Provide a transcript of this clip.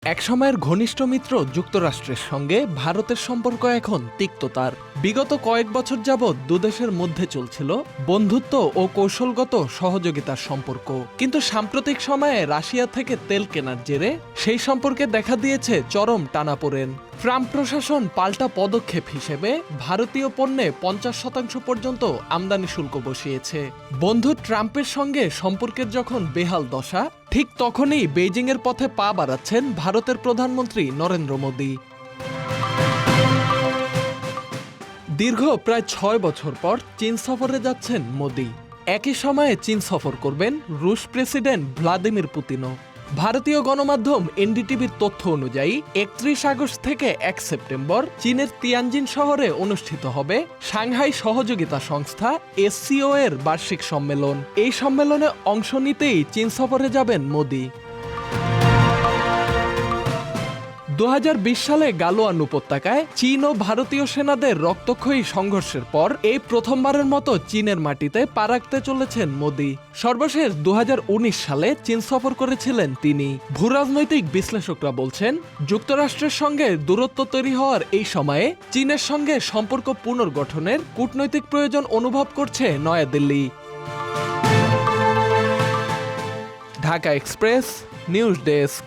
একসময়ের ঘনিষ্ঠ মিত্র যুক্তরাষ্ট্রের সঙ্গে ভারতের সম্পর্ক এখন তিক্ততার। বিগত কয়েক বছর যাবৎ দুদেশের মধ্যে চলছিল বন্ধুত্ব ও কৌশলগত সহযোগিতার সম্পর্ক, কিন্তু সাম্প্রতিক সময়ে রাশিয়া থেকে তেল কেনার জেরে সেই সম্পর্কে দেখা দিয়েছে চরম টানাপোড়েন। ট্রাম্প প্রশাসন পাল্টা পদক্ষেপ হিসেবে ভারতীয় পণ্যে 50% পর্যন্ত আমদানি শুল্ক বসিয়েছে। বন্ধু ট্রাম্পের সঙ্গে সম্পর্কের যখন বেহাল দশা, ঠিক তখনই বেইজিংয়ের পথে পা বাড়াচ্ছেন ভারতের প্রধানমন্ত্রী নরেন্দ্র মোদী। দীর্ঘ প্রায় 6 বছর পর চীন সফরে যাচ্ছেন মোদী। একই সময়ে চীন সফর করবেন রুশ প্রেসিডেন্ট ভ্লাদিমির পুতিনও। ভারতীয় গণমাধ্যম এনডিটিভির তথ্য অনুযায়ী 31 আগস্ট থেকে 1 সেপ্টেম্বর চীনের তিয়ানজিন শহরে অনুষ্ঠিত হবে সাংহাই সহযোগিতা সংস্থা SCO এর বার্ষিক সম্মেলন। এই সম্মেলনে অংশ নিতেই চীন সফরে যাবেন মোদী। 2020 সালে গালোয়ান উপত্যকায় চীন ও ভারতীয় সেনাদের রক্তক্ষয়ী সংঘর্ষের পর এই প্রথমবারের মতো চীনের মাটিতে পা রাখতে চলেছেন মোদী। সর্বশেষ 2019 সালে চীন সফর করেছিলেন তিনি। ভূরাজনৈতিক বিশ্লেষকরা বলছেন, যুক্তরাষ্ট্রের সঙ্গে দূরত্ব তৈরি হওয়ার এই সময়ে চীনের সঙ্গে সম্পর্ক পুনর্গঠনের কূটনৈতিক প্রয়োজন অনুভব করছে Nayadilli. Dhaka express, news desk.